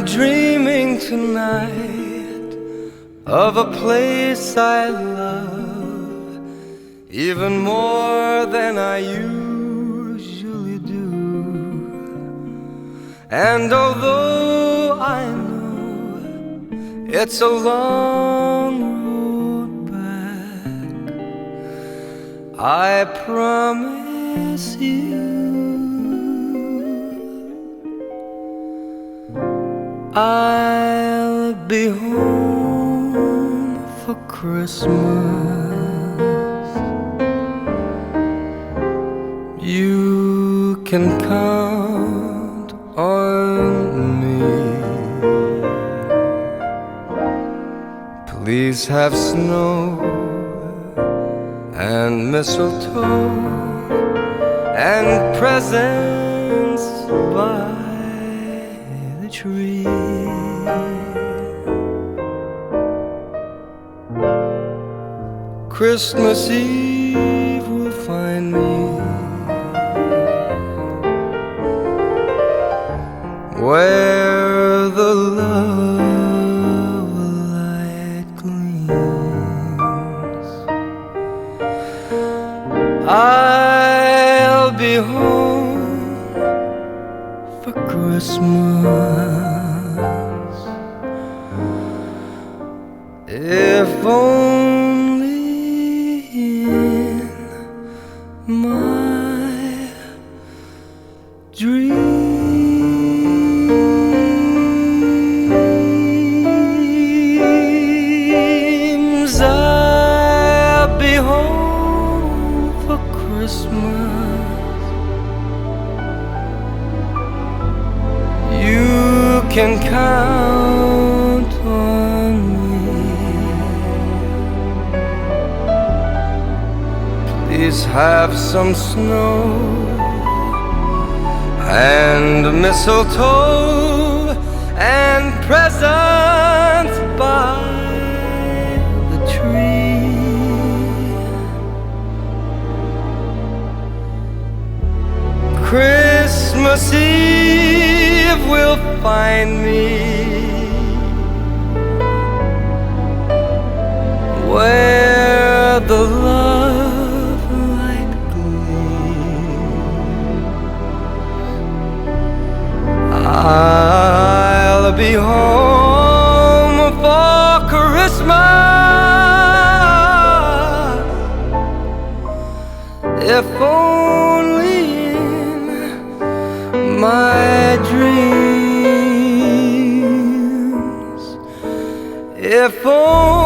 dreaming tonight of a place I love even more than I usually do. And although I know it's a long road back, I promise you I'll be home for Christmas. You can count on me. Please have snow and mistletoe and presents by the tree. Christmas Eve will find me where the love light gleams. I'll be home for Christmas, if only in my dreams. I'll be home for Christmas. You can count on me. Please have some snow and mistletoe and presents by the tree. Christmas Eve will find me where the love light gleams. I'll be home for Christmas, if only in my dreams, if only